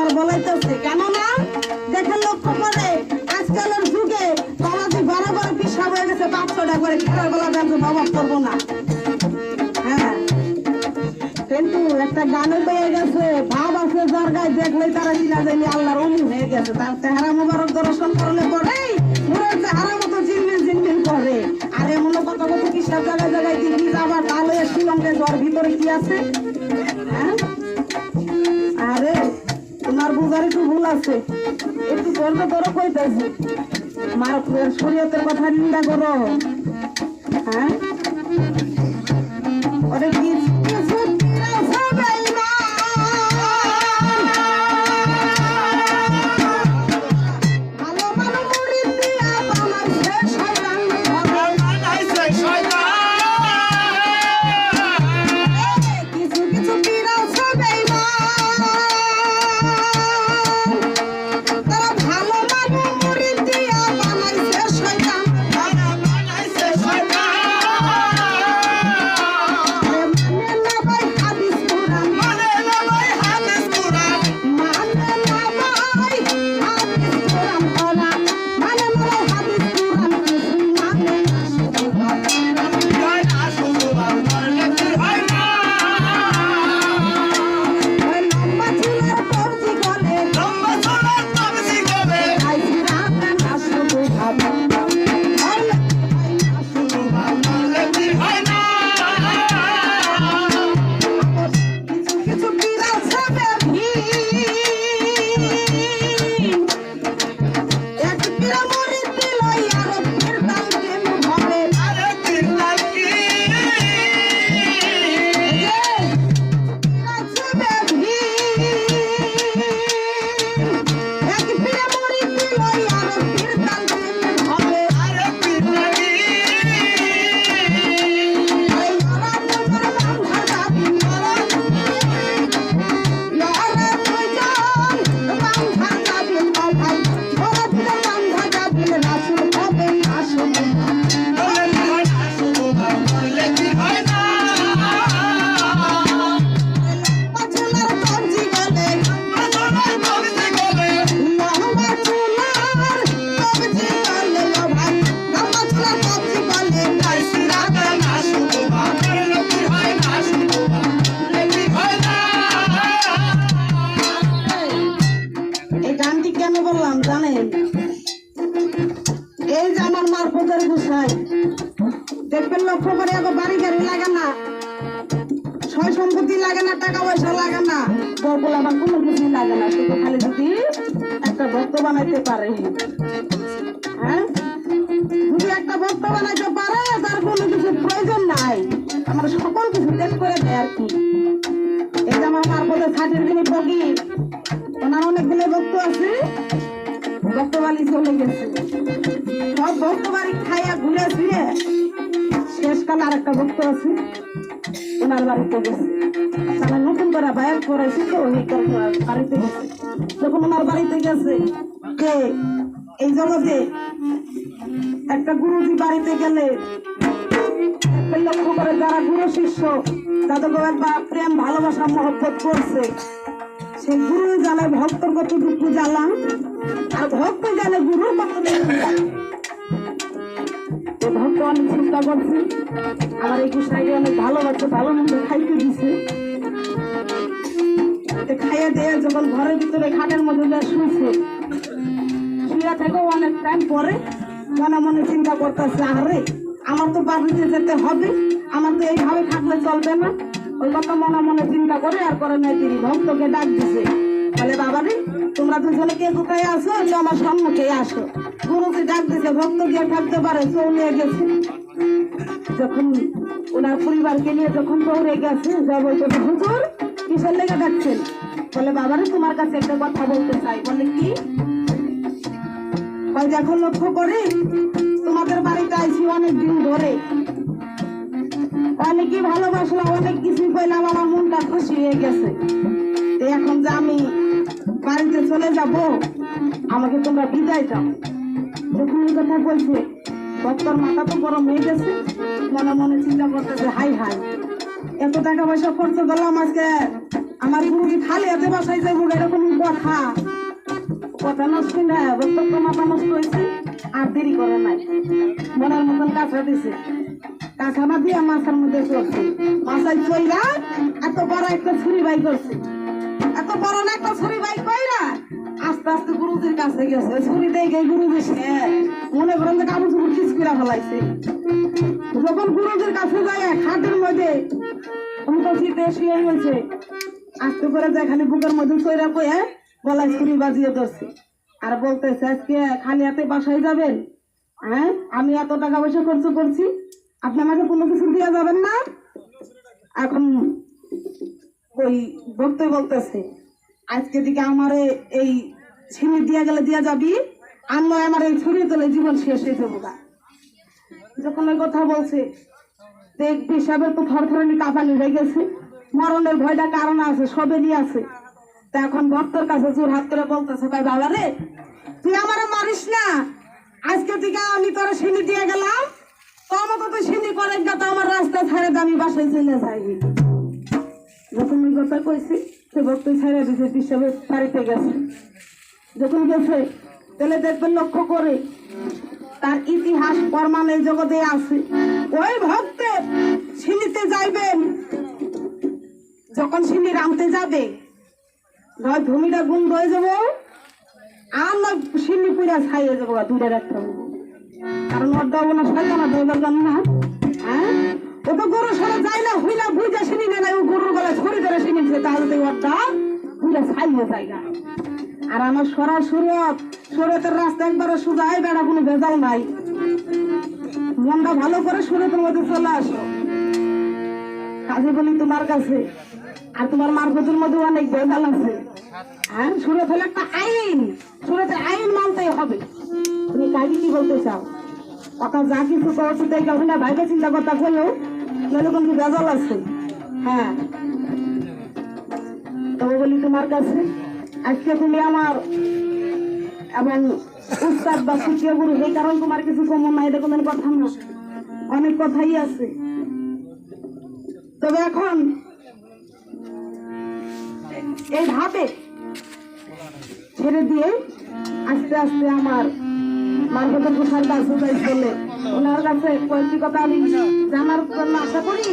আমার বলাইতেছে কেননা দেখেন লক্ষ্য করে আজকালের যুগে বাবাজি বড় বড় পিসাব হয়ে গেছে 500 টাকা করে খেলার বেলা ব্যঞ্জন অভাব করবো না। হ্যাঁ কিন্তু একটা গানে পেয়ে গেছে ভাব আছে যার গায়ে দেখলেই তারা চিনা যায়নি আল্লাহর অলি হয়ে গেছে। তার চেহারা মোবারক দর্শন করলে পরেই পুরো চেহারা মতো ঝিলমিল ঝিলমিল করে। আর এমন কত কত কিসব জায়গায় জায়গায় দেখি আবার তাহলে শিলংকে জ্বর ভিতরে কি আছে। হ্যাঁ আরে তোমার বুঝার একটু ভুল আছে, একটু করতে করো কইতেছি মার শরীয়তের কথা নিন্দা করো। হ্যাঁ ওরে কি দেখবেন লক্ষ্য করে বাড়ি গাড়ি লাগে না, সয় সম্পত্তি লাগে না, টাকা পয়সা লাগে না, বরগুলো আমার কোনো কিছুই লাগে না, শুধু খালি যদি একটা ভক্ত বানাইতে পারে। হ্যাঁ যদি একটা ভক্ত বানাইতে পারে তার কোনো কিছু প্রয়োজন নাই, আমার সকল কিছু ত্যাগ করে দেয় আর কি। এই যে আমার মারফতে ছাটের দিনে বগি ওনার অনেকগুলো ভক্ত আছে, ভক্ত বাড়ি চলে গেছে, সব ভক্ত বাড়ি খাইয়া ঘুরে ফিরে শেষকালে আর একটা ভক্ত আছে ওনার বাড়িতে গেছে, তারা নতুন করে বাইর করেছে তো বাড়িতে গেছে। যখন ওনার বাড়িতে গেছে যে এই জগতে একটা গুরুজি বাড়িতে গেলে লক্ষ্য করে যারা গুরু শিষ্য যাদের প্রেম ভালোবাসা মহব্বত করছে সেই গুরু জানে ভক্তর কতটুকু জ্বালান আর ভক্ত জানে গুরু কতটুকু। ভক্ত অনেক চিন্তা করছে আমার এই গোসাইকে অনেক ভালোবাসে, ভালো মন্দ খাইতে দিছে, খাইয়ে দিয়ে যখন ঘরের ভিতরে খাটের মধ্যে শুয়েছে, শুয়ে থেকেও অনেক টাইম পরে মনে মনে চিন্তা করতেছে আরে আমার তো বাড়িতে যেতে হবে, আমার তো এইভাবে থাকলে চলবে না। ওই কথা মনে মনে চিন্তা করে আর করে নাই তিনি ভক্তকে ডাক দিছে, বলে বাবারে তোমরা দুজনে কে কোথায় আসো, আমার সম্মুখে আসো। গুরুকে ডাক দিছে, ভক্ত গিয়ে থাকতে পারে, চলে গেছে। যখন ওনার পরিবারকে নিয়ে যখন দৌড়ে গেছে যা বলছে হুজুর কিসের লেগে ডাকছেন, বলে বাবারে তোমার কাছে একটা কথা বলতে চাই। বলে কি? যখন লক্ষ্য করে তোমাদের বাড়িতে আইসি অনেকদিন ধরে, অনেকই ভালোবাসলাম, অনেক কিছু কইলাম, আমার মনটা খুশি হয়ে গেছে। এখন যে আমি বাড়িতে চলে যাব আমাকে তোমরা বিদায় দাও। যখন এই কথা বলছে ভক্তর মাথা তো গরম হয়ে গেছে, মনে মনে চিন্তা করতেছে হাই হাই এত টাকা পয়সা খরচ করলাম, আজকে আমার গুরুজি খালি হাতে বাসায় যাবো এরকম কথা কথা নষ্ট না বক্তব্য মাথা নষ্ট হয়েছে আর দেরি করে নাই মনের মতন কাঁচা দিছে কাঁচা না দিয়ে মাছের মধ্যে চলছে মাথায় চইরা এত বড় একটা ছুরি বাই করছে এত বড় না একটা ছুরি বাই কইরা আস্তে আস্তে গুরুজির কাছে গেছে ছুরি দিয়ে গিয়ে গুরুজি সে মনে করেন যে কাপড় চুপড় খিচ করে ফেলাইছে যখন গুরুজির কাছে যায় খাটের মধ্যে শীতে শুয়ে হয়েছে আস্তে করে যায় খালি বুকের মধ্যে চইরা কয়ে গলায় ছুরি বাজিয়ে ধরছে আর বলতেছে আজকে খালি হাতে বাসায় যাবেন হ্যাঁ আমি এত টাকা পয়সা খরচ করছি আপনি আমাকে কোনো কিছু দিয়ে যাবেন না এখন ওই ভক্ত বলতেছে আজকে দিকে আমার এই ছিনি দিয়া গেলে দিয়া যাবি আর নয় আমার এই ছুরি তোলে জীবন শেষ হয়ে যাবো না যখন ওই কথা বলছে দেখ হিসাবে তো থরথরানি কাঁপানি হয়ে গেছে মরণের ভয়টা কারণ আছে সবেরই আছে তা এখন ভক্তর কাছে জোর হাত করে বলতেছে ভাই বাবা রে তুই আমারে মারিস না আজকে থেকে আমি তোরা সিনি দিয়ে গেলাম তোর মতো তো সিনি করে তো আমার রাস্তা ছাড়ে আমি বাসায় চলে যাই যখন ওই কথা কইছি সে ভক্ত ছেড়ে দিছে হিসাবে বাড়িতে গেছে যখন গেছে তাহলে দেখবেন লক্ষ্য করে তার ইতিহাস প্রমাণ এই জগতে আছে ওই ভক্তের সিনিতে যাইবেন যখন সিনি রামতে যাবে নয় ভূমিটা গুণ হয়ে যাবো আর নয় সিন্নি পুরা ছাইয়ে যাবো দূরে রাখতে হবে কারণ ওর দেবো না সাইল না দেবার জন্য না হ্যাঁ ও তো গরু সরে যায় না হুইলা বুঝা সিনি নেয় ও গরুর গলায় ছড়ি ধরে সিনিছে তাহলে তো ওরটা পুরা ছাইয়ে জায়গা আর আমার সরাসরি সুরতের রাস্তা একবারে সোজাই বেড়া কোনো ভেজাল নাই মনটা ভালো করে সুরতের মধ্যে চলে আসো কাজে বলি তোমার কাছে আর তোমার মারফতের মধ্যে অনেক ভেজাল আছে হ্যাঁ সুরত হলে একটা আইন সুরতের আইন মানতেই হবে তুমি কাজে কি বলতে চাও কথা যা কিছু করছো দেখে ওখানে ভাইকে চিন্তা করতে করলেও নইলে কোনো ভেজাল আছে হ্যাঁ তবে বলি তোমার কাছে আজকে তুমি আমার এবং উস্তাদ বা শিক্ষা গুরু এই কারণ তোমার কিছু কমন নাই এটা কোনো কথা না অনেক কথাই আছে তবে এখন এইভাবে ছেড়ে দিয়ে আস্তে আস্তে আমার মার্কেটের প্রসার কাছে যাই চলে ওনার কাছে কয়েকটি কথা আমি জানার জন্য আশা করি